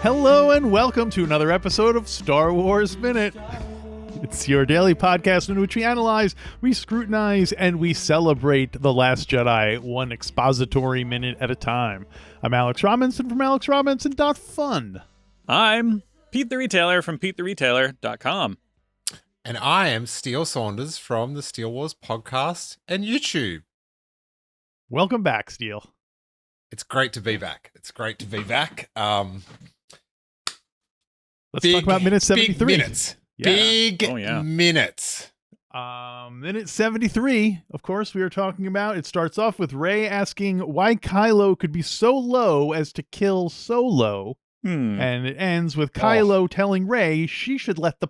Hello and welcome to another episode of Star Wars Minute. It's your daily podcast in which we analyze, we scrutinize, and we celebrate The Last Jedi one expository minute at a time. I'm Alex Robinson from alexrobinson.fun. I'm Pete the Retailer from PeteTheRetailer.com. And I am Steele Saunders from the Steele Wars podcast and YouTube. Welcome back, Steele. It's great to be back. Let's talk about minute 73. Big minutes. Yeah. Big yeah. minutes. Minute 73, of course, we are talking about. It starts off with Rey asking why Kylo could be so low as to kill Solo. And it ends with Kylo telling Rey she should let the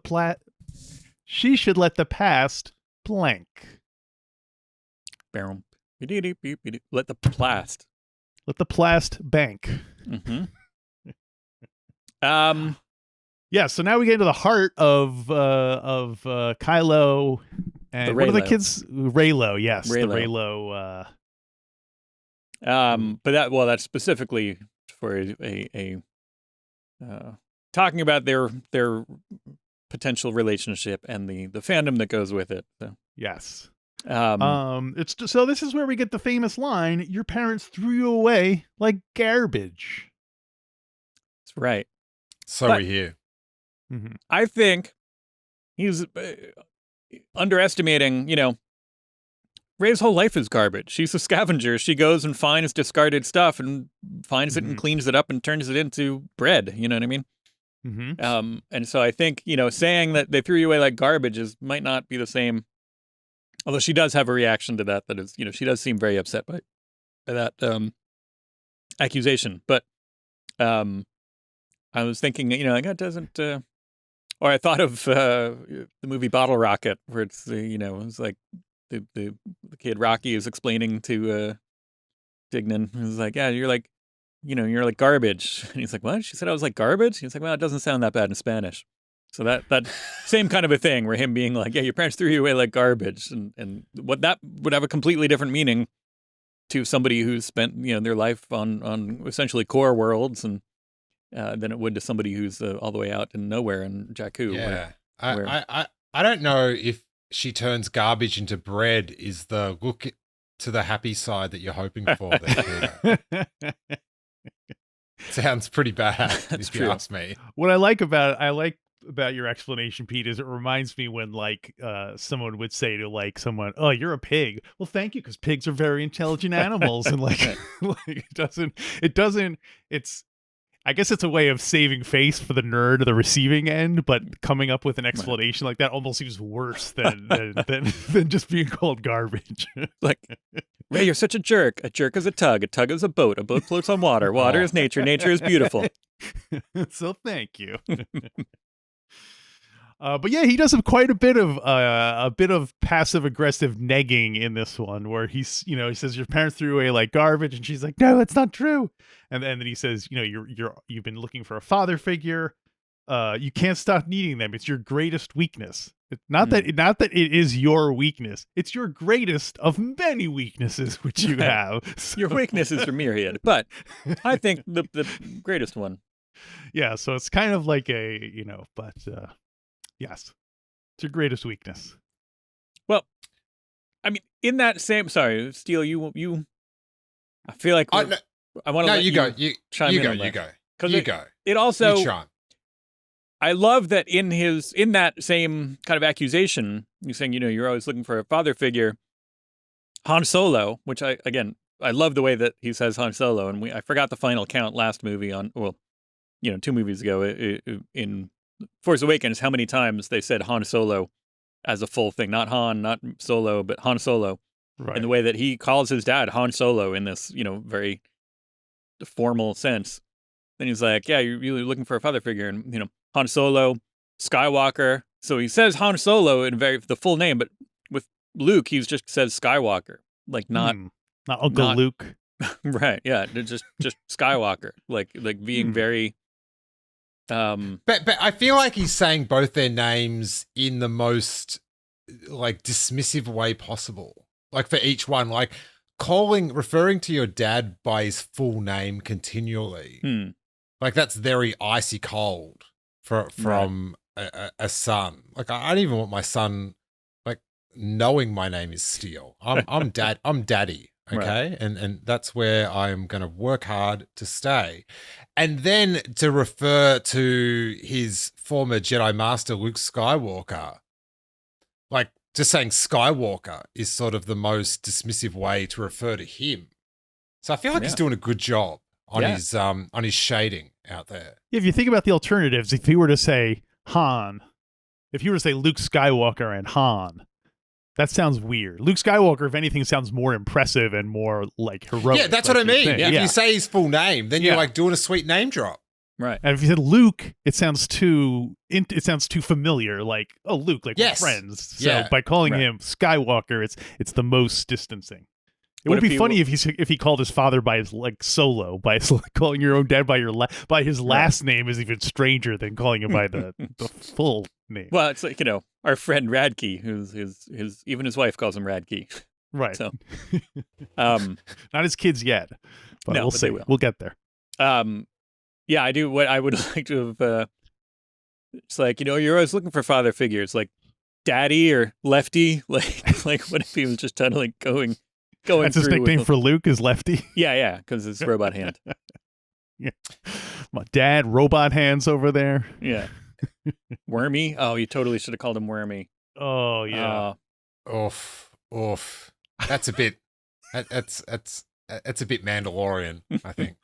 past blank. Let the plast. Let the plast bank. Mm-hmm. Yeah, so now we get into the heart of Kylo and what are the kids? Reylo, yes, the Reylo. But that's specifically for a talking about their potential relationship and the fandom that goes with it. So. Yes. So this is where we get the famous line, your parents threw you away like garbage. That's right. So we hear. Mm-hmm. I think he's underestimating, Rey's whole life is garbage. She's a scavenger. She goes and finds discarded stuff and finds it and cleans it up and turns it into bread. You know what I mean? Mm-hmm. And so I think, saying that they threw you away like garbage might not be the same. Although she does have a reaction to that is, she does seem very upset by that accusation. But I was thinking, that doesn't... Or I thought of the movie Bottle Rocket, where it's it's like the kid Rocky is explaining to Dignan. He's like, yeah, you're like garbage. And he's like, what? She said I was like garbage? He's like, well, it doesn't sound that bad in Spanish. So that same kind of a thing, where him being like, yeah, your parents threw you away like garbage, and what that would have a completely different meaning to somebody who's spent their life on essentially core worlds and. Than it would to somebody who's all the way out in nowhere in Jakku. Yeah, I don't know if she turns garbage into bread is the look to the happy side that you're hoping for. There, sounds pretty bad. That's if true. You ask me. What I like about your explanation, Pete, is it reminds me when someone would say to someone, "Oh, you're a pig." Well, thank you, because pigs are very intelligent animals, and it's. I guess it's a way of saving face for the nerd of the receiving end, but coming up with an explanation like that almost seems worse than just being called garbage. Like, Rey, you're such a jerk. A jerk is a tug is a boat floats on water. Water is nature is beautiful. So thank you. But yeah, he does quite a bit of passive aggressive negging in this one, where he says your parents threw away like garbage, and she's like, no, it's not true. And then he says, you've been looking for a father figure. You can't stop needing them. It's your greatest weakness. Not that it is your weakness. It's your greatest of many weaknesses which you have. So. Your weaknesses are myriad, but I think the greatest one. Yeah, so it's kind of like yes, it's your greatest weakness. Well, I mean, in that same... Sorry, Steele, you... I feel like... I want to let you go. You go. Because you go. It also... You try. I love that in that same kind of accusation, you're saying, you're always looking for a father figure. Han Solo, which I love the way that he says Han Solo, and I forgot the final count last movie 2 movies ago in Force Awakens, how many times they said Han Solo as a full thing, not Han, not Solo, but Han Solo. Right. And the way that he calls his dad Han Solo in this, very formal sense. Then he's like, yeah, you're really looking for a father figure. And, Han Solo, Skywalker. So he says Han Solo in the full name, but with Luke, he just says Skywalker. Like not Uncle Luke. Right. Yeah. Just Skywalker. Like being very, But I feel like he's saying both their names in the most dismissive way possible. Like for each one, referring to your dad by his full name continually Like that's very icy cold from a son. Like I don't even want my son like knowing my name is Steele. I'm daddy. Okay. Right. And that's where I'm going to work hard to stay. And then to refer to his former Jedi Master, Luke Skywalker, like just saying Skywalker is sort of the most dismissive way to refer to him. So I feel like he's doing a good job on his shading out there. Yeah, if you think about the alternatives, if he were to say Han, if you were to say Luke Skywalker and Han, that sounds weird. Luke Skywalker, if anything, sounds more impressive and more like heroic. Yeah, that's what I mean. If you say his full name, then you're like doing a sweet name drop. Right. And if you said Luke, it sounds too familiar. Like, oh, Luke, like we're friends. So by calling him Skywalker, it's the most distancing. It would be funny if he called his father by his like Solo, by his, like, calling your own dad by by his last name is even stranger than calling him by the full name. Well, it's like, our friend Radke, who's his even his wife calls him Radke. Right. So, not his kids yet, but we'll see. We'll get there. Yeah, I do. What I would like to have. It's like, you're always looking for father figures, like daddy or lefty. Like what if he was just kind of like going. That's his nickname for Luke is Lefty. Yeah, because it's robot hand. Yeah, my dad, robot hands over there. Yeah, Wormy. Oh, you totally should have called him Wormy. Oh yeah. Oof. That's a bit. That's a bit Mandalorian. I think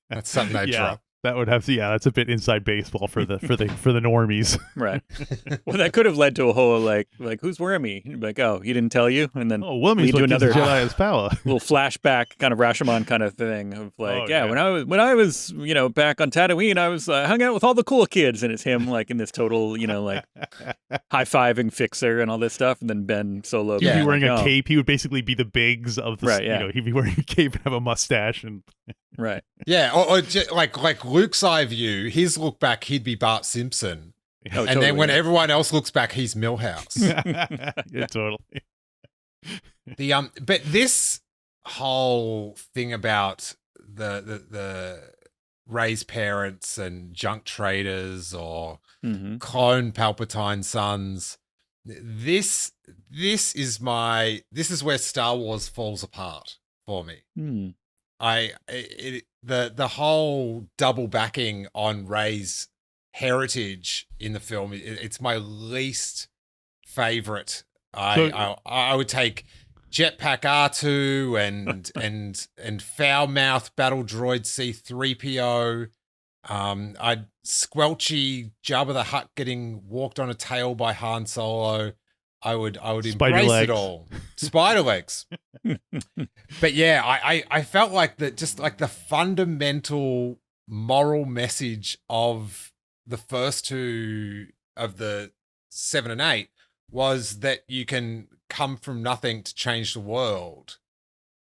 that's something they drop. That would have to, that's a bit inside baseball for the normies. Right. Well, that could have led to a whole like who's Wormy? You'd be like, oh, he didn't tell you, and then Wormy's lead to another Jedi has power. Little flashback, kind of Rashomon kind of thing of like, when I was back on Tatooine, I was hung out with all the cool kids, and it's him like in this total like high fiving fixer and all this stuff, and then Ben Solo. He'd be wearing a cape. He would basically be the Biggs of the. Right, yeah. He'd be wearing a cape and have a mustache and. Right. Yeah, or like Luke's eye view, his look back, he'd be Bart Simpson. Oh, and then when everyone else looks back, he's Milhouse. Yeah, totally. But this whole thing about the Rey's parents and junk traders or clone Palpatine sons, this is where Star Wars falls apart for me. The whole double backing on Rey's heritage in the film, it's my least favorite. I would take Jetpack R2 and foul mouth battle droid C3PO. I'd squelchy Jabba the Hutt getting walked on a tail by Han Solo. I would embrace it all. Spider legs. But yeah, I felt like that, just like the fundamental moral message of the first two of the 7 and 8 was that you can come from nothing to change the world.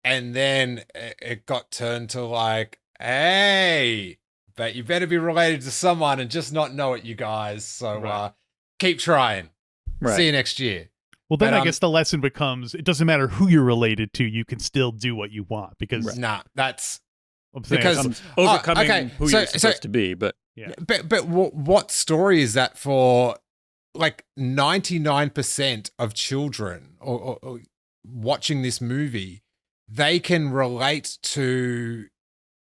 And then it got turned to like, hey, but you better be related to someone and just not know it, you guys. So keep trying. Right. See you next year. Well, then I guess the lesson becomes, it doesn't matter who you're related to, you can still do what you want, because that's because overcoming who you're supposed to be. But but what story is that for? Like 99% of children or watching this movie, they can relate to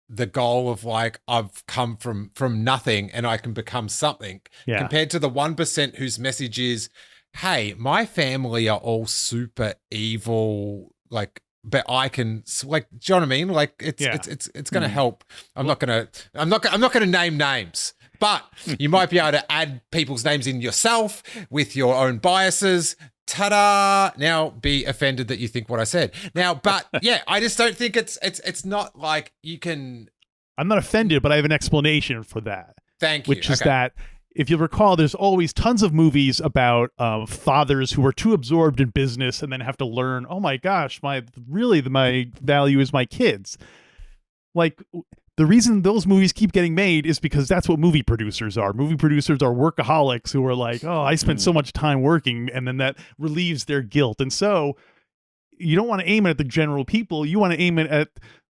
the goal of like, I've come from nothing and I can become something, compared to the 1% whose message is, hey, my family are all super evil, like, but I can, like, do you know what I mean? Like, it's going to help. I'm not going to name names, but you might be able to add people's names in yourself with your own biases. Ta-da! Now be offended that you think what I said. Now, but yeah, I just don't think it's not like you can. I'm not offended, but I have an explanation for that. Thank you. Which is that, if you recall, there's always tons of movies about fathers who are too absorbed in business and then have to learn, oh my gosh, my value is my kids. Like, the reason those movies keep getting made is because that's what movie producers are. Movie producers are workaholics who are like, oh, I spent so much time working, and then that relieves their guilt. And so you don't want to aim it at the general people. You want to aim it at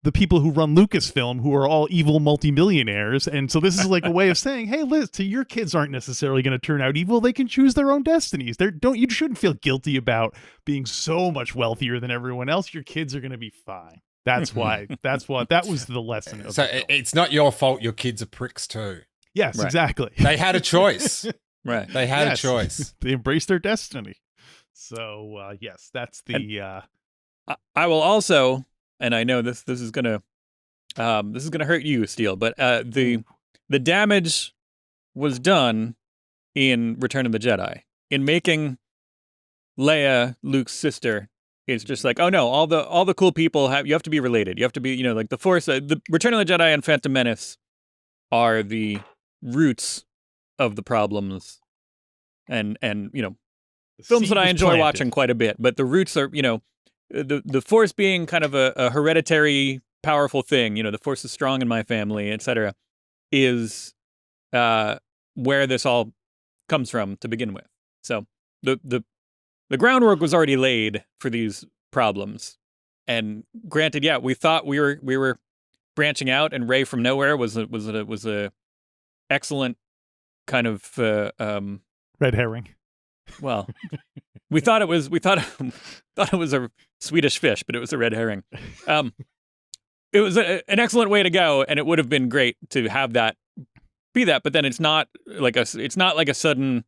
the people who run Lucasfilm, who are all evil multimillionaires. And so this is like a way of saying, hey, Liz, your kids aren't necessarily going to turn out evil. They can choose their own destinies. You shouldn't feel guilty about being so much wealthier than everyone else. Your kids are going to be fine. That was the lesson. So it's not your fault your kids are pricks too. Yes, right. exactly. They had a choice. Right. They had a choice. They embraced their destiny. So, yes, that's the... I will also, and I know this is gonna hurt you, Steele, but the damage was done in Return of the Jedi. In making Leia Luke's sister, it's just like, oh no, all the cool people you have to be related. You have to be, like the Force. The Return of the Jedi and Phantom Menace are the roots of the problems, and films that I enjoy watching quite a bit. But the roots are, the Force being kind of a hereditary, powerful thing. The Force is strong in my family, etc. is where this all comes from to begin with. So the groundwork was already laid for these problems. And granted, yeah, we thought we were branching out, and Rey from nowhere was a excellent kind of red herring. Well, we thought it was a Swedish fish, but it was a red herring. It was an excellent way to go, and it would have been great to have that be that. But then it's not like a sudden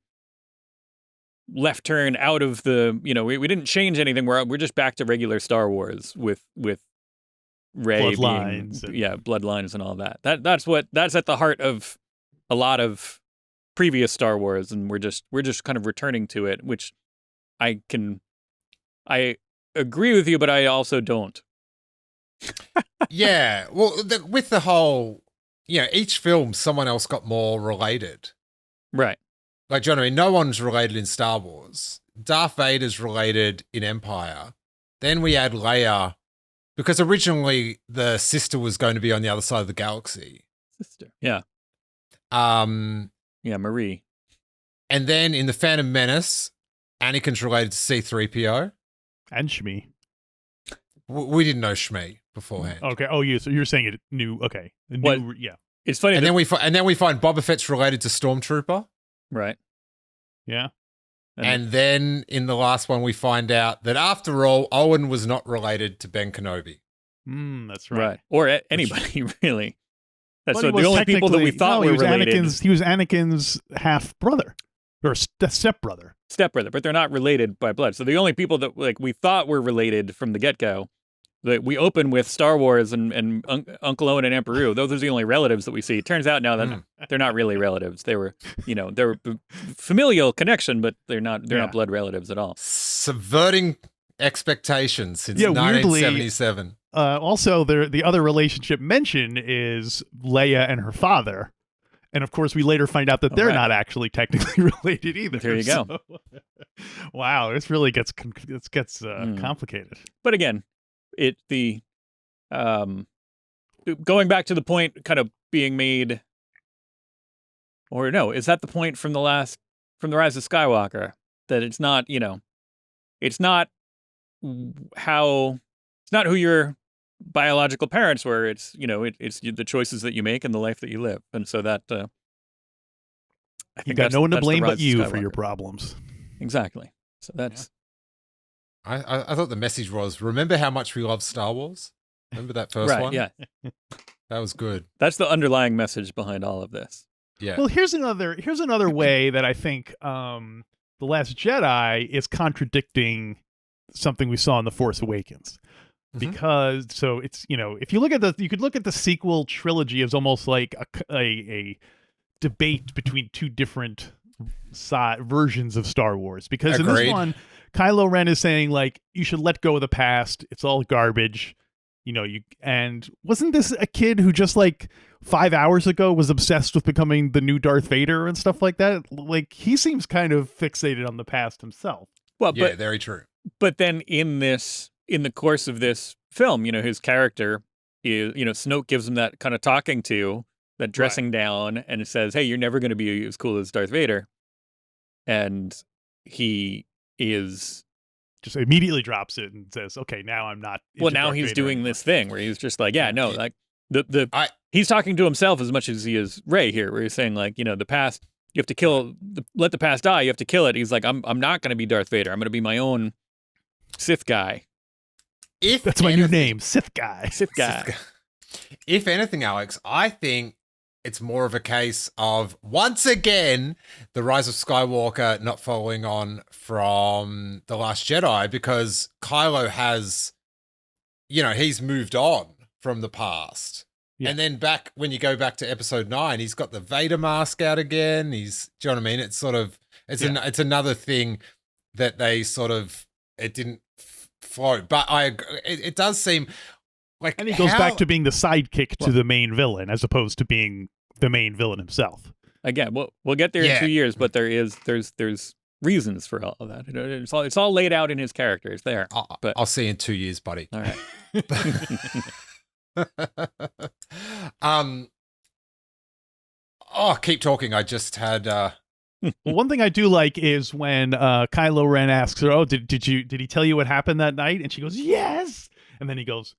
left turn out of the. We didn't change anything. We're just back to regular Star Wars with Rey bloodlines, bloodlines and all that. That's at the heart of a lot of previous Star Wars, and we're just kind of returning to it, which I agree with you, but I also don't. Yeah, well, with the whole, each film, someone else got more related. Right. Like, do you know what I mean? No one's related in Star Wars. Darth Vader's related in Empire. Then we add Leia, because originally the sister was going to be on the other side of the galaxy. Sister. Yeah. Yeah, Marie. And then in The Phantom Menace, Anakin's related to C-3PO. And Shmi. We didn't know Shmi beforehand. Okay. Oh, yeah. So you're saying it new. Okay. Yeah. It's funny. And then we find Boba Fett's related to Stormtrooper. Right. Yeah. And then in the last one, we find out that after all, Owen was not related to Ben Kenobi. That's right. Right. Or anybody, really. That's the only people that we thought were related. He was Anakin's half brother or step brother. Step brother, but they're not related by blood. So the only people that we thought were related from the get-go, that we open with Star Wars and Uncle Owen and Aunt Beru. Those are the only relatives that we see. It turns out now that they're not really relatives. They were, they're familial connection, but they're not blood relatives at all. Subverting expectations since 1977. Weirdly, also, the other relationship mentioned is Leia and her father. And of course, we later find out that they're not actually technically related either. There you go. Wow, this really gets complicated. But again, going back to the point kind of being made, or no, is that the point from the Rise of Skywalker, that it's not, it's not who your biological parents were. It's it's the choices that you make and the life that you live, and so that I think you got no one to blame but you for your problems. Exactly. So that's. I thought the message was, remember how much we love Star Wars? Remember that first one? Yeah. That was good. That's the underlying message behind all of this. Yeah. Well, here's another way that I think The Last Jedi is contradicting something we saw in The Force Awakens. Because it's if you could look at the sequel trilogy as almost like a debate between two different versions of Star Wars. Because in this one, Kylo Ren is saying like you should let go of the past. It's all garbage. And wasn't this a kid who just like 5 hours ago was obsessed with becoming the new Darth Vader and stuff like that? Like he seems kind of fixated on the past himself. Well, yeah, very true. But then in the course of this film, his character is, Snoke gives him that kind of talking to, that dressing down, and it says, hey, you're never going to be as cool as Darth Vader. And he is just immediately drops it and says, "Okay, now I'm not." Well, into now Darth he's Vader doing anymore." this thing where he's just like, yeah, no, Yeah. like he's talking to himself as much as he is Rey here, where he's saying like, the past, you have to kill, let the past die. You have to kill it. He's like, I'm not going to be Darth Vader. I'm going to be my own Sith guy. That's my new name, Sith guy. Sith guy. If anything, Alex, I think it's more of a case of, once again, the Rise of Skywalker not following on from The Last Jedi, because Kylo has, he's moved on from the past. Yeah. And then when you go back to episode 9, he's got the Vader mask out again. Do you know what I mean? It's sort of, it's another thing that they sort of, it didn't float. But it does seem like, and he goes back to being the sidekick to the main villain, as opposed to being the main villain himself. Again, we'll get there in 2 years, but there's reasons for all of that. It's all laid out in his character. It's there. But I'll see you in 2 years, buddy. All right. Keep talking. I just had Well, one thing I do like is when Kylo Ren asks her, "Oh, did he tell you what happened that night?" And she goes, "Yes." And then he goes,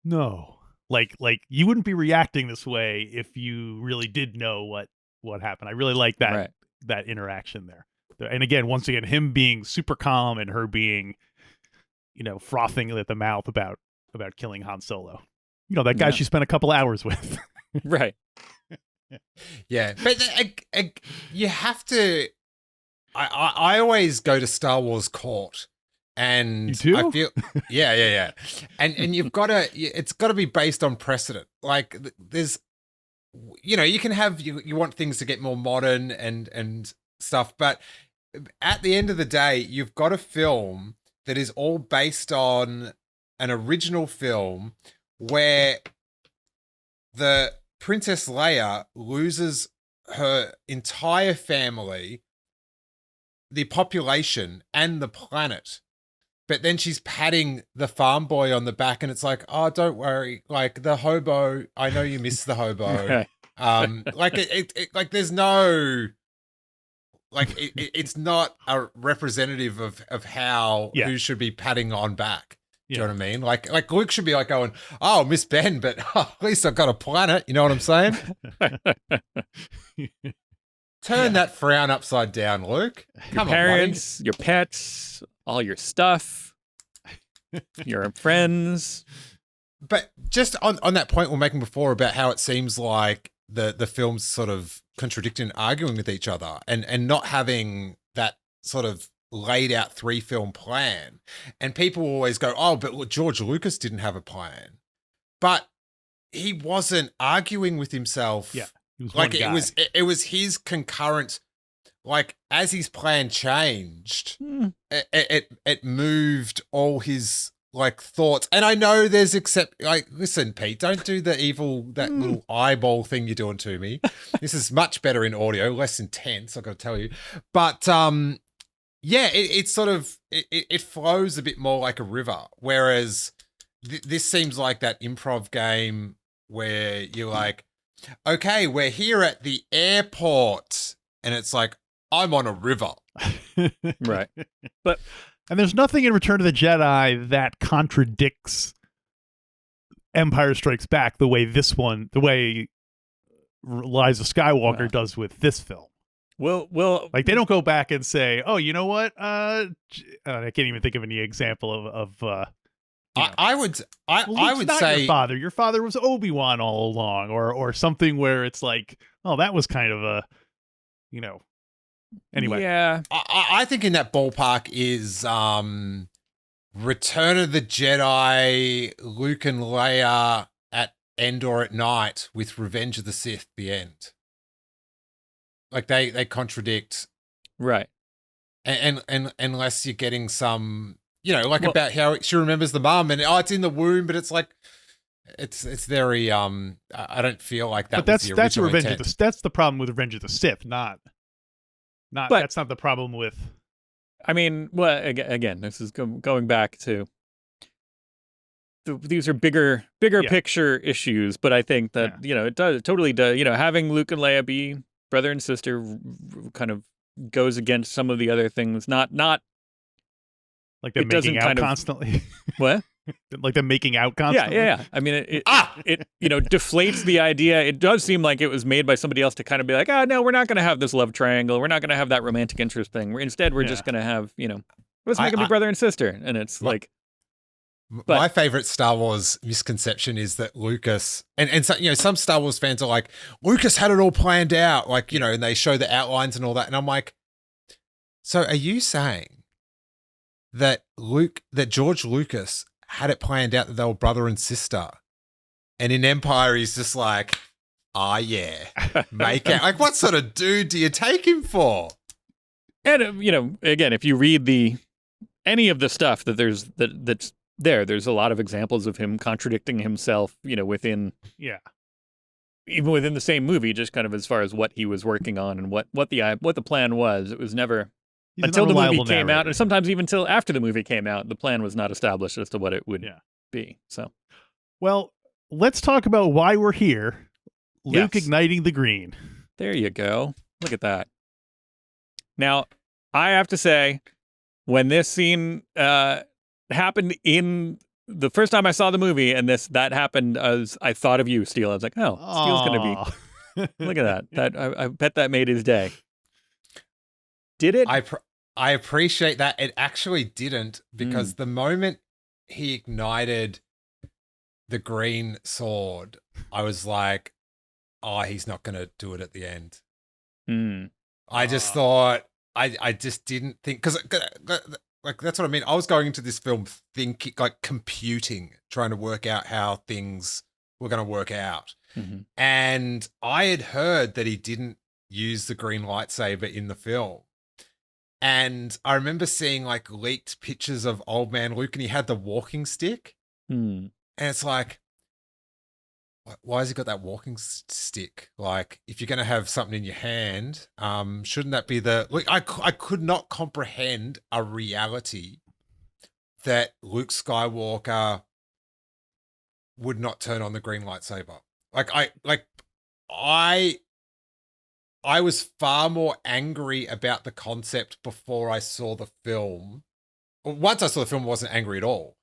"No." Like you wouldn't be reacting this way if you really did know what happened. I really like that that interaction there. And again, once again, him being super calm and her being, frothing at the mouth about killing Han Solo. That guy she spent a couple hours with. Right. Yeah, but you have to. I always go to Star Wars court, and you do? I feel yeah, and you've got to. It's got to be based on precedent. Like there's, you can have you want things to get more modern and stuff, but at the end of the day, you've got a film that is all based on an original film where the Princess Leia loses her entire family, the population, and the planet. But then she's patting the farm boy on the back, and it's like, "Oh, don't worry. Like the hobo, I know you miss the hobo." Like there's no, it's not a representative of how who should be patting on back. Do you know what I mean? Like Luke should be like going, "Oh, Miss Ben, but at least I've got a planet." You know what I'm saying? Turn that frown upside down, Luke. Come your parents, your pets, all your stuff, your friends. But just on that point we're making before about how it seems like the films sort of contradicting and arguing with each other and not having that sort of laid out 3-film plan. And people always go, "Oh, but look, George Lucas didn't have a plan." But he wasn't arguing with himself. Yeah. He was like one guy. it was his concurrent, like as his plan changed, it moved all his like thoughts. And I know there's listen, Pete, don't do the evil, that little eyeball thing you're doing to me. This is much better in audio, less intense, I've got to tell you. But yeah, it's sort of, it flows a bit more like a river. Whereas this seems like that improv game where you're like, "Okay, we're here at the airport." And it's like, "I'm on a river." Right. And there's nothing in Return of the Jedi that contradicts Empire Strikes Back the way Rise of Skywalker does with this film. Well, like they don't go back and say, "Oh, you know what? I can't even think of any example of I would not say your father was Obi-Wan all along, or something where it's like, oh, that was kind of a, anyway. Yeah. I think in that ballpark is Return of the Jedi, Luke and Leia at Endor at night with Revenge of the Sith, the end. Like they contradict. Right. And unless you're getting some, about how she remembers the mum and it's in the womb, but it's like it's very I don't feel like that. But was the original Revenge intent. of the that's the problem with Revenge of the Sith, not But that's not the problem with. I mean, well, again, this is going back to these are bigger picture issues, but I think that it totally does. Having Luke and Leia be brother and sister kind of goes against some of the other things. Not Like they're it doesn't making out kind of constantly. what? Like they're making out Yeah, constantly. yeah. I mean, it deflates the idea. It does seem like it was made by somebody else to kind of be like, oh no, we're not going to have this love triangle. We're not going to have that romantic interest thing. Instead, we're just going to have let's make them be brother and sister. And it's like. But my favorite Star Wars misconception is that Lucas and so, some Star Wars fans are like, Lucas had it all planned out, like, and they show the outlines and all that. And I'm like, so are you saying that George Lucas had it planned out that they were brother and sister? And in Empire, he's just like, yeah, make out. Like, what sort of dude do you take him for? And, again, if you read any of the stuff that that's there's a lot of examples of him contradicting himself, within even within the same movie, just kind of as far as what he was working on and what the plan was. It was never until the movie came out, and sometimes even until after the movie came out, the plan was not established as to what it would be. So, well, let's talk about why we're here. Luke igniting the green. There you go. Look at that. Now, I have to say, when this scene happened in the first time I saw the movie, and that happened as I thought of you, Steele. I was like, oh, Steele's going to be. Look at that. I bet that made his day. Did it? I appreciate that. It actually didn't, because the moment he ignited the green sword, I was like, oh, he's not going to do it at the end. I just thought, I just didn't think, because like, that's what I mean. I was going into this film thinking, like, computing, trying to work out how things were going to work out. Mm-hmm. And I had heard that he didn't use the green lightsaber in the film. And I remember seeing, like, leaked pictures of old man Luke, and he had the walking stick. And it's like, why has he got that walking stick? Like, if you're going to have something in your hand, shouldn't that be like, I could not comprehend a reality that Luke Skywalker would not turn on the green lightsaber. I was far more angry about the concept before I saw the film. Once I saw the film, I wasn't angry at all,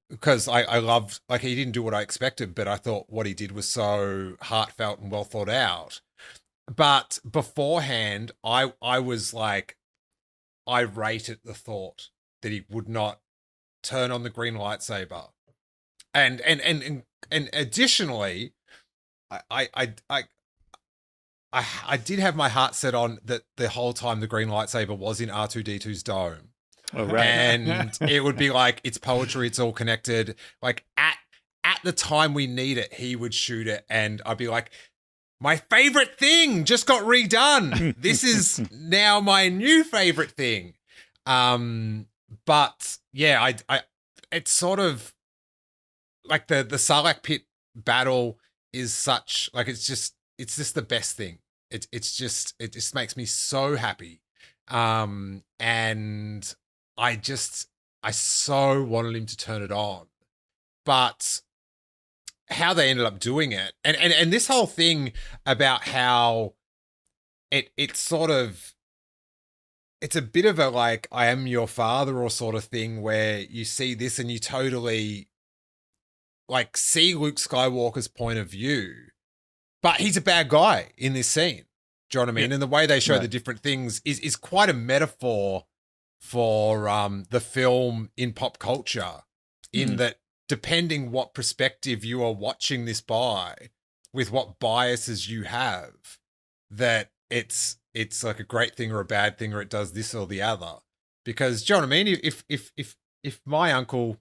because I loved, like, he didn't do what I expected, but I thought what he did was so heartfelt and well thought out. But beforehand, I was like, irate at the thought that he would not turn on the green lightsaber. And additionally, I did have my heart set on that the whole time the green lightsaber was in R2-D2's dome. Oh, right. And it would be like, it's poetry, it's all connected. Like, at the time we need it, he would shoot it, and I'd be like, my favorite thing just got redone. This is now my new favorite thing. But yeah, it's sort of like the Sarlacc pit battle is such, like, it's just the best thing. It just makes me so happy. And I so wanted him to turn it on, but how they ended up doing it, and this whole thing about how it's sort of, it's a bit of a, like, I am your father or sort of thing, where you see this and you totally, like, see Luke Skywalker's point of view, but he's a bad guy in this scene. Do you know what I mean? Yeah. And the way they show the different things is quite a metaphor for the film in pop culture, in that, depending what perspective you are watching this by, with what biases you have, that it's like a great thing or a bad thing, or it does this or the other. Because, do you know what I mean? If my uncle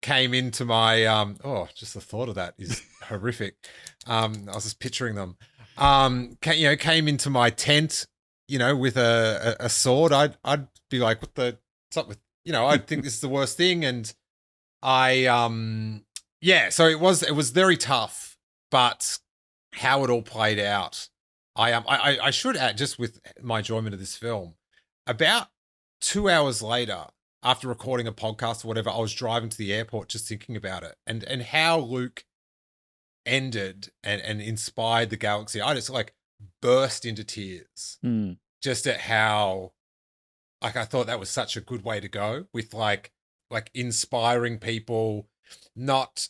came into my just the thought of that is horrific. I was just picturing them. Came into my tent, with a sword, I'd be like, what's up with, I'd think this is the worst thing. And so it was very tough, but how it all played out, I should add, just with my enjoyment of this film, about 2 hours later, after recording a podcast or whatever, I was driving to the airport just thinking about it, and how Luke ended and inspired the galaxy. I just, like, burst into tears just at how like, I thought that was such a good way to go with like inspiring people, not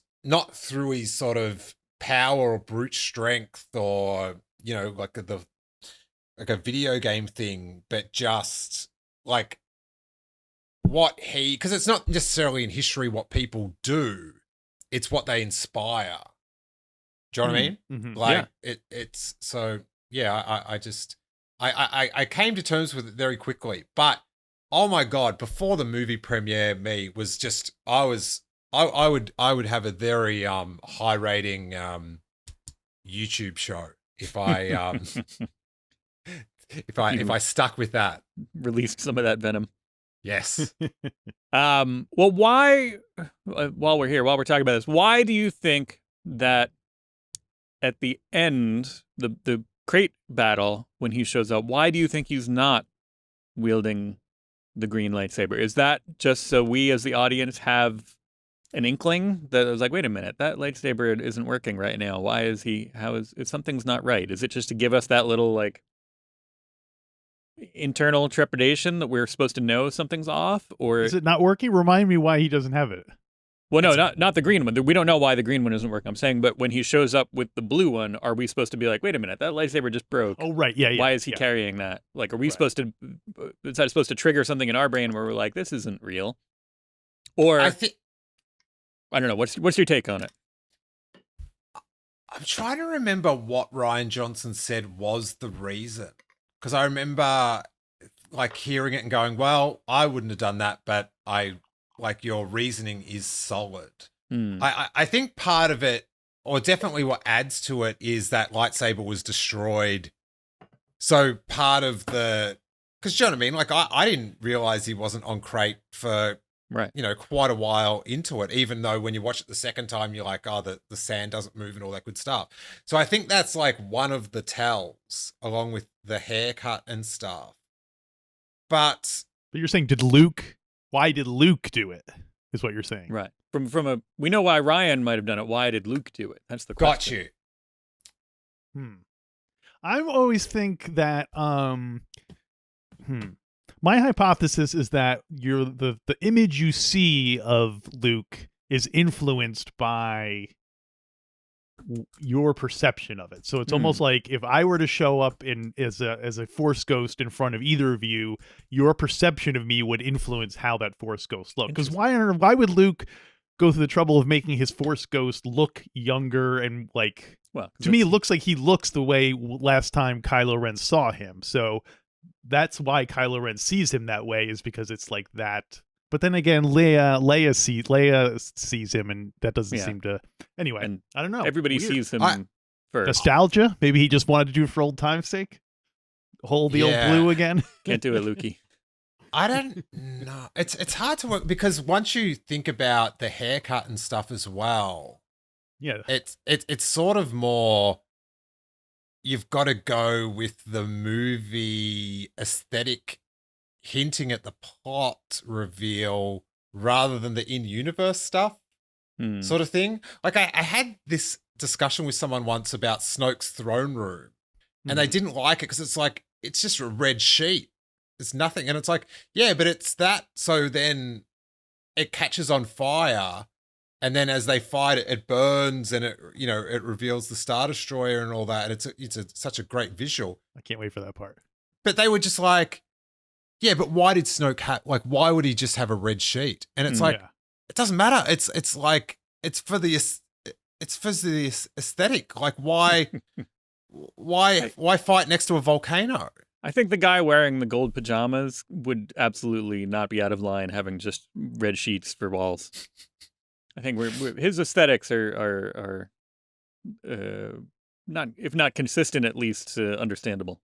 through his sort of power or brute strength or, like a video game thing, but just like because it's not necessarily in history what people do, it's what they inspire. Do you know what I mean? Mm-hmm. Like it's so, yeah, I came to terms with it very quickly, but oh my God, before the movie premiere, me was just, I would have a very high rating YouTube show if I if I stuck with that. Released some of that venom. Yes. Well, why, while we're talking about this, why do you think that at the end, the crate battle, when he shows up, why do you think he's not wielding the green lightsaber? Is that just so we as the audience have an inkling that it was like, wait a minute, that lightsaber isn't working right now. Why is if something's not right? Is it just to give us that little like internal trepidation that we're supposed to know something's off? Or is it not working? Remind me why he doesn't have it. Well, no, not the green one. We don't know why the green one isn't working. I'm saying, but when he shows up with the blue one, are we supposed to be like, wait a minute, that lightsaber just broke? Oh, right. Yeah. Why is he carrying that? Like, are we supposed to, is that supposed to trigger something in our brain where we're like, this isn't real? Or, I don't know. What's your take on it? I'm trying to remember what Rian Johnson said was the reason. Because I remember like hearing it and going, well, I wouldn't have done that, but like your reasoning is solid. I think part of it, or definitely what adds to it, is that lightsaber was destroyed. So part of because you know what I mean? Like I didn't realize he wasn't on crate for, quite a while into it, even though when you watch it the second time, you're like, oh, the sand doesn't move and all that good stuff. So I think that's like one of the tells, along with the haircut and stuff. But you're saying, why did Luke do it? Is what you're saying, right? We know why Ryan might have done it. Why did Luke do it? That's the question. Got you. I always think that my hypothesis is that the image you see of Luke is influenced by your perception of it. So it's almost like if I were to show up as a Force ghost in front of either of you, your perception of me would influence how that Force ghost looked. Because why would Luke go through the trouble of making his Force ghost look younger and like? Well, to me, it looks like he looks the way last time Kylo Ren saw him. So that's why Kylo Ren sees him that way, is because it's like that. But then again, Leia sees him, and that doesn't seem to. Anyway, and I don't know. Everybody sees him first. Nostalgia? Maybe he just wanted to do it for old time's sake. Hold the old blue again. Can't do it, Lukey. I don't know. It's hard to work because once you think about the haircut and stuff as well, it's sort of more. You've got to go with the movie aesthetic, hinting at the plot reveal rather than the in-universe stuff sort of thing. Like I had this discussion with someone once about Snoke's throne room and they didn't like it because it's like, it's just a red sheet. It's nothing. And it's like, yeah, but it's that. So then it catches on fire. And then as they fight it, it burns and it reveals the Star Destroyer and all that. And it's such a great visual. I can't wait for that part. But they were just like, yeah, but why did Snoke why would he just have a red sheet? And it's like, it doesn't matter. It's like, it's for the aesthetic. Like why fight next to a volcano? I think the guy wearing the gold pajamas would absolutely not be out of line having just red sheets for walls. I think his aesthetics are not, if not consistent, at least understandable.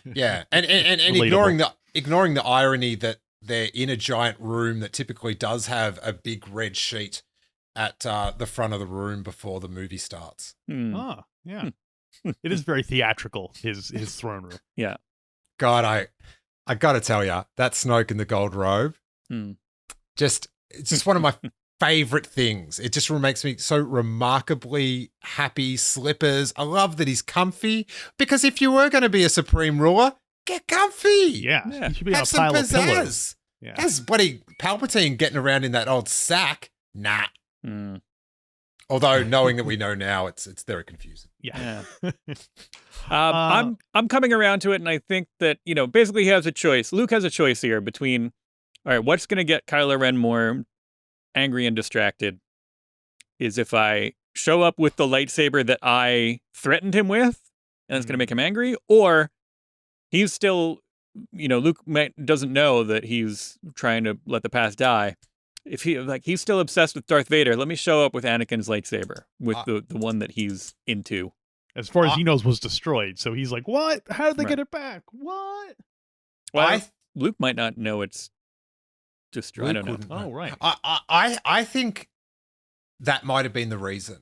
Yeah, and ignoring the irony that they're in a giant room that typically does have a big red sheet at the front of the room before the movie starts. Oh, yeah. It is very theatrical, his throne room. Yeah. God, I got to tell you, that Snoke in the gold robe, it's just one of my favorite things. It just makes me so remarkably happy. Slippers. I love that he's comfy, because if you were going to be a supreme ruler, Get comfy. Yeah. He should be on Have a some pile of pillows. pizzazz. Yeah. Has buddy Palpatine getting around in that old sack? Nah. Mm. Although knowing that we know now, it's very confusing. Yeah. I'm coming around to it, and I think that, basically he has a choice. Luke has a choice here between, all right, what's going to get Kylo Ren more angry and distracted is if I show up with the lightsaber that I threatened him with, and it's going to make him angry, or he's still, Luke doesn't know that he's trying to let the past die. If he's still obsessed with Darth Vader, let me show up with Anakin's lightsaber, with the one that he's into. As far as he knows, was destroyed. So he's like, what? How did they get it back? What? Well, Luke might not know it's destroyed. I don't know. Oh, right. I think that might have been the reason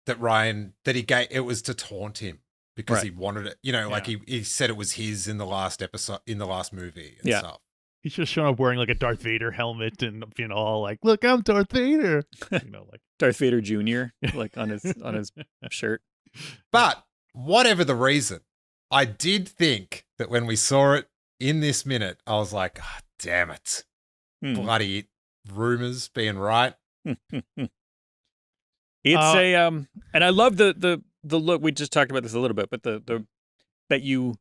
that he gave it was to taunt him because he wanted it. Like he said it was his in the last episode, in the last movie and stuff. He's just showing up wearing like a Darth Vader helmet and all like, look, I'm Darth Vader. Like Darth Vader Jr. like on his shirt. But whatever the reason, I did think that when we saw it in this minute, I was like, oh, damn it. Bloody rumors being right. It's and I love the look. We just talked about this a little bit, but the that you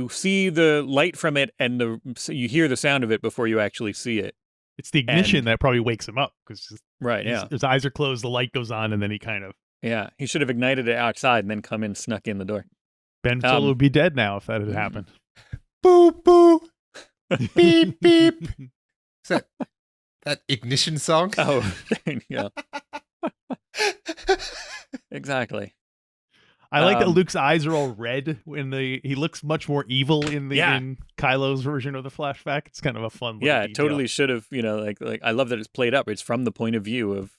see the light from it and you hear the sound of it before you actually see it. It's the ignition that probably wakes him up because his eyes are closed, the light goes on, and then he kind of he should have ignited it outside and then snuck in the door. Ben Solo would be dead now if that had happened. Boo boo, beep beep. Is that ignition song? Oh, yeah. Exactly. I like that Luke's eyes are all red when he looks much more evil in Kylo's version of the flashback. It's kind of a fun little it totally should have, like I love that it's played up. It's from the point of view of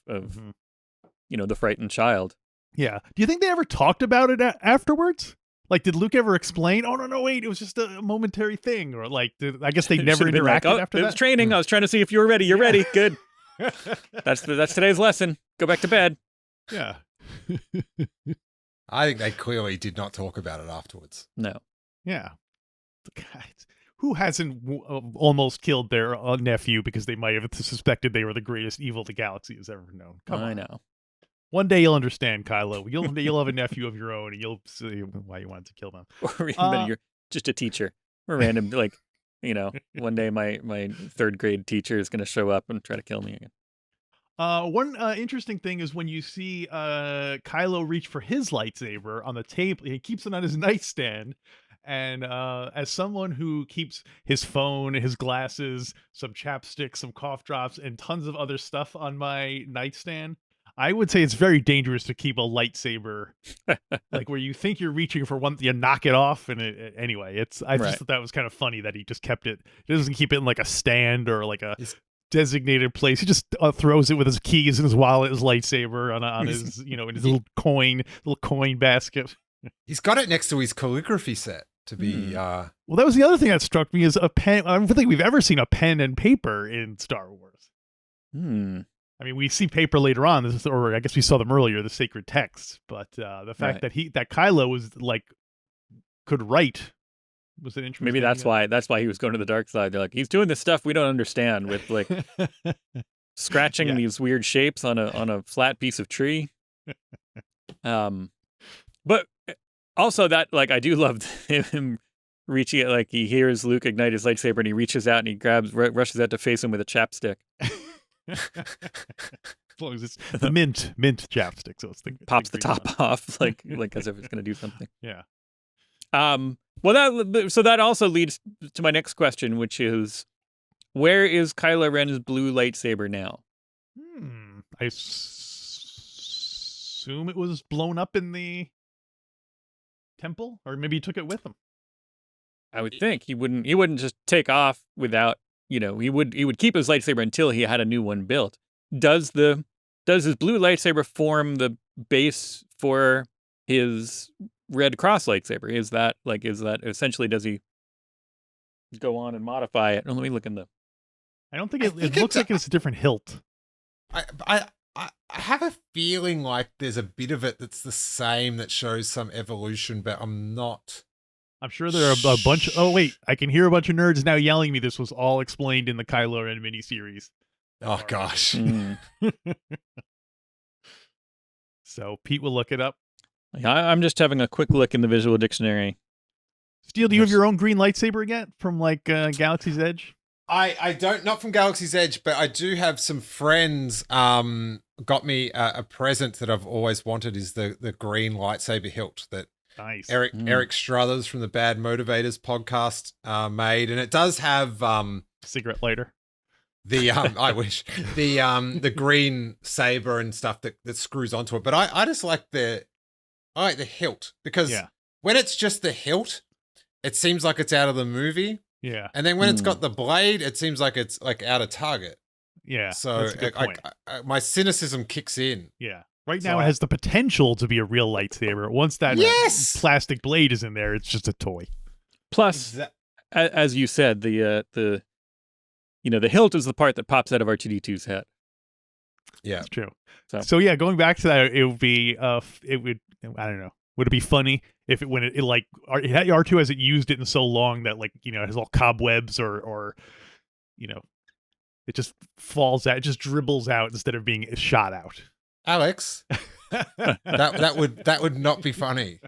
the frightened child. Yeah. Do you think they ever talked about it afterwards? Like, did Luke ever explain, oh, no, wait, it was just a momentary thing? Or like, I guess they never interacted after that? It was training. I was trying to see if you were ready. You're ready. Good. That's today's lesson. Go back to bed. Yeah. I think they clearly did not talk about it afterwards. No. Yeah. Guys, who hasn't almost killed their nephew because they might have suspected they were the greatest evil the galaxy has ever known? I know. One day you'll understand, Kylo. You'll have a nephew of your own, and you'll see why you wanted to kill them. Or you're just a teacher. We're random, one day my third grade teacher is going to show up and try to kill me again. One interesting thing is when you see Kylo reach for his lightsaber on the table, he keeps it on his nightstand. And as someone who keeps his phone, his glasses, some chapstick, some cough drops, and tons of other stuff on my nightstand, I would say it's very dangerous to keep a lightsaber like where you think you're reaching for one, you knock it off. And anyway, I just thought that was kind of funny that he just kept it. He doesn't keep it in like a stand or like a designated place. He just throws it with his keys and his wallet, his lightsaber on his, in his little coin basket. He's got it next to his calligraphy set to be. Well, that was the other thing that struck me is a pen. I don't think we've ever seen a pen and paper in Star Wars. I mean, we see paper later on, or I guess we saw them earlier, the sacred texts. But the fact that Kylo was could write was an interesting. Maybe that's why he was going to the dark side. They're like, he's doing this stuff we don't understand with like scratching these weird shapes on a flat piece of tree. But also that I do love him reaching it. Like he hears Luke ignite his lightsaber and he reaches out and he rushes out to face him with a chapstick. As long as it's the mint chapstick, so it's pops the top off, like as if it's going to do something. Yeah. Well, that also leads to my next question, which is, where is Kylo Ren's blue lightsaber now? I assume it was blown up in the temple, or maybe he took it with him. I would think he wouldn't just take off without. He would keep his lightsaber until he had a new one built. Does his blue lightsaber form the base for his Red Cross lightsaber? Is that essentially, does he go on and modify it? Let me look in the. I don't think it looks like it's a different hilt. I have a feeling like there's a bit of it that's the same that shows some evolution, but I'm not I'm sure there are a bunch. Oh wait, I can hear a bunch of nerds now yelling at me. This was all explained in the Kylo Ren miniseries. Oh gosh. So Pete will look it up. I'm just having a quick look in the visual dictionary. Steele, do you have your own green lightsaber yet from like Galaxy's Edge? I don't, not from Galaxy's Edge, but I do have some friends got me a present that I've always wanted, is the green lightsaber hilt that Nice. Eric Struthers from the Bad Motivators podcast made, and it does have cigarette lighter. The I wish the green saber and stuff that screws onto it, but I just like the hilt, because when it's just the hilt, it seems like it's out of the movie. Yeah. And then when it's got the blade, it seems like it's like out of Target. Yeah. So my cynicism kicks in. Yeah. Right now, it has the potential to be a real lightsaber. Once that plastic blade is in there, it's just a toy. Plus, as you said, the hilt is the part that pops out of R2-D2's head. Yeah, that's true. So yeah, going back to that, it would be I don't know. Would it be funny if R2 hasn't used it in so long that it has all cobwebs or it just falls out, it just dribbles out instead of being shot out. Alex, that would not be funny.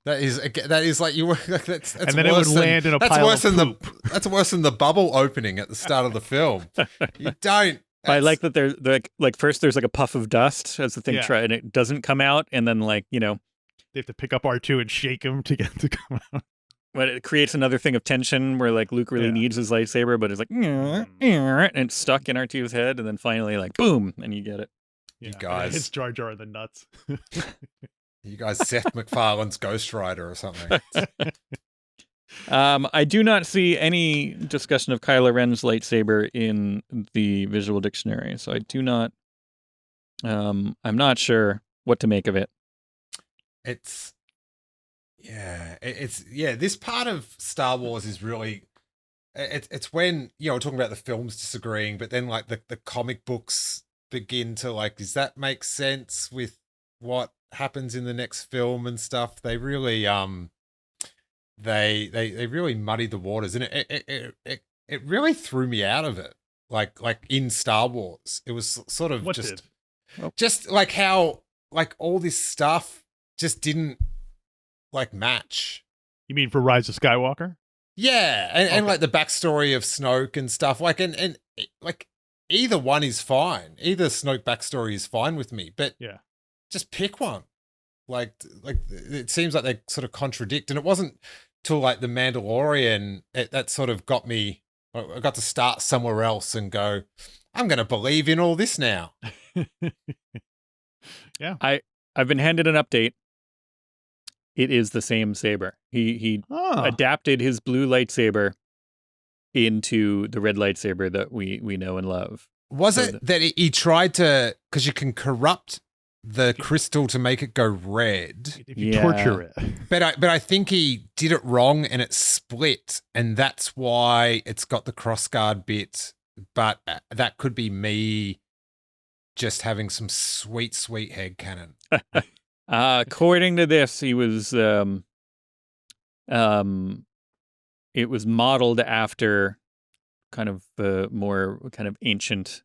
That is like you. That's and then it would land in a pile of poop. That's worse than the bubble opening at the start of the film. You don't. I like that they're like first there's like a puff of dust as the thing and it doesn't come out, and then they have to pick up R2 and shake him to get it to come out. But it creates another thing of tension where Luke really needs his lightsaber, but it's and it's stuck in R2's head, and then finally boom, and you get it. You guys, it's Jar Jar in the nuts. You guys, Seth MacFarlane's Ghost Rider or something. I do not see any discussion of Kylo Ren's lightsaber in the visual dictionary, so I do not. I'm not sure what to make of it. This part of Star Wars is really. It's when we're talking about the films disagreeing, but then the comic books begin to does that make sense with what happens in the next film and stuff? They really they really muddied the waters, and it really threw me out of it. Like in Star Wars, it was sort of just like how all this stuff just didn't match. You mean for Rise of Skywalker? Yeah, and the backstory of Snoke and stuff, and either one is fine. Either Snoke backstory is fine with me, but just pick one. It seems like they sort of contradict, and it wasn't till the Mandalorian that sort of got me. I got to start somewhere else and go, I'm going to believe in all this now. Yeah, I've been handed an update. It is the same saber. He adapted his blue lightsaber into the red lightsaber that we know and love. Was it that he tried to, because you can corrupt the crystal to make it go red if you torture it, but I think he did it wrong and it split, and that's why it's got the crossguard bit. But that could be me just having some sweet headcanon. According to this, he was it was modeled after kind of more kind of ancient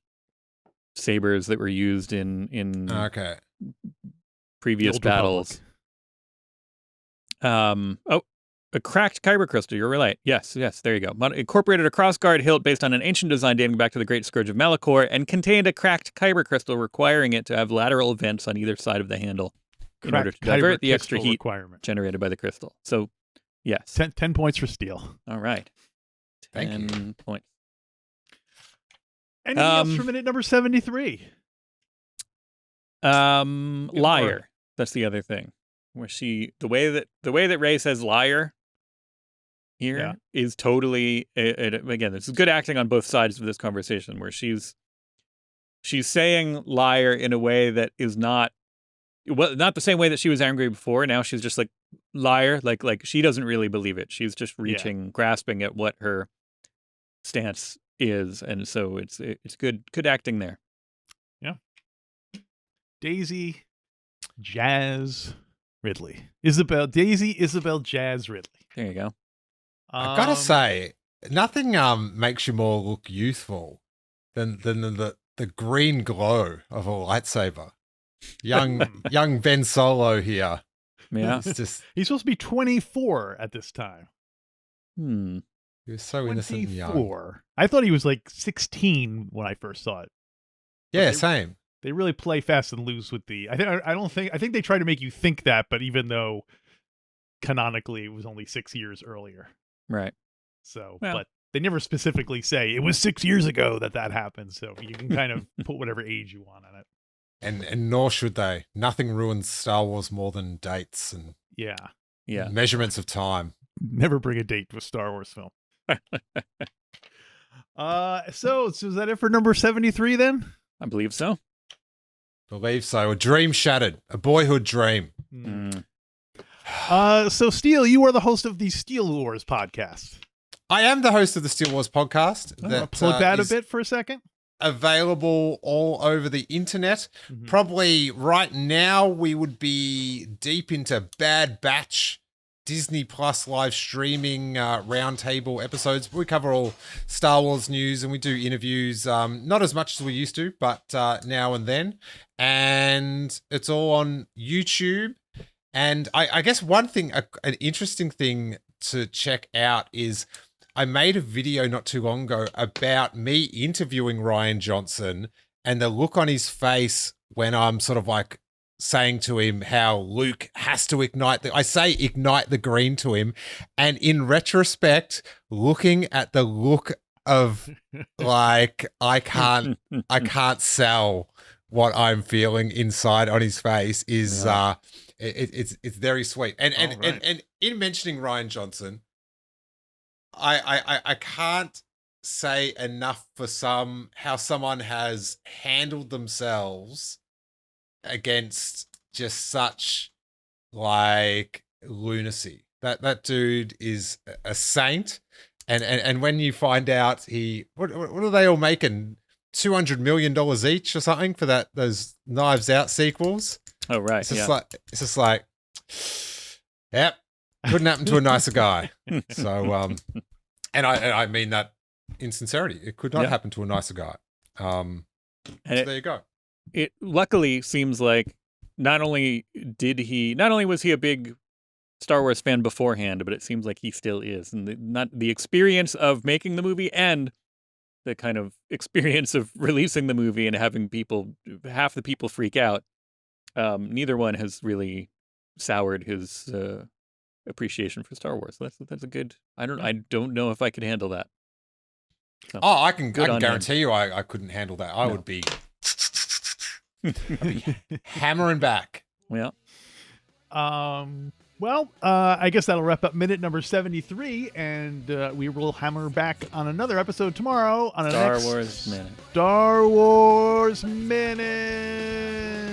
sabers that were used in previous battles. A cracked kyber crystal. You're right. Yes, there you go. Incorporated a crossguard hilt based on an ancient design dating back to the Great Scourge of Malachor, and contained a cracked kyber crystal, requiring it to have lateral vents on either side of the handle in order to divert the extra heat generated by the crystal. So, yes. 10 points for Steele. All right. Thank you. 10 points. Anything else for minute number 73? Liar. That's the other thing. Where the way that Rey says liar here is totally again, this is good acting on both sides of this conversation, where she's saying liar in a way that is not the same way that she was angry before. Now she's just like liar, like she doesn't really believe it. She's just grasping at what her stance is, and so it's good acting there. Yeah. Daisy, Jazz, Ridley. Daisy Isabel Jazz Ridley. There you go. I've got to say, nothing makes you more look youthful than the green glow of a lightsaber. Young Ben Solo here. Yeah. It's just He's supposed to be 24 at this time. he was so innocent and young. 24. I thought he was like 16 when I first saw it. Yeah, same. They really play fast and loose with the. I think they try to make you think that, but even though canonically it was only 6 years earlier. Right. So, Well. but they never specifically say it was 6 years ago that happened. So you can kind of put whatever age you want on it. And nor should they. Nothing ruins Star Wars more than dates and Yeah. measurements of time. Never bring a date to a Star Wars film. So is that it for number 73 then? I believe so. Believe so. A dream shattered. A boyhood dream. So Steele, you are the host of the Steele Wars podcast. I am the host of the Steele Wars podcast. Plug that a is bit for a second. Available all over the internet. Probably right now we would be deep into Bad Batch, Disney Plus live streaming roundtable episodes. We cover all Star Wars news and we do interviews, not as much as we used to, but now and then. And it's all on YouTube. And I guess one thing, an interesting thing to check out is I made a video not too long ago about me interviewing Rian Johnson and the look on his face when I'm sort of like saying to him how Luke has to ignite the green to him. And in retrospect, looking at the look of like, I can't sell what I'm feeling inside on his face is, it's very sweet. And in mentioning Rian Johnson, I can't say enough for how someone has handled themselves against just such like lunacy. That dude is a saint. And when you find out what are they all making? $200 million each or something for those Knives Out sequels. Oh, right. It's just like, yep, couldn't happen to a nicer guy. So, and I mean that in sincerity. It could not happen to a nicer guy. So there you go. It luckily seems like not only was he a big Star Wars fan beforehand, but it seems like he still is. And the experience of making the movie and the kind of experience of releasing the movie and having half the people freak out, neither one has really soured his appreciation for Star Wars. So that's a good. I don't know if I could handle that. So, I can guarantee you I couldn't handle that. I would be hammering back. Yeah. Well, I guess that'll wrap up minute number 73, and we will hammer back on another episode tomorrow on Star Wars Minute. Star Wars Minute.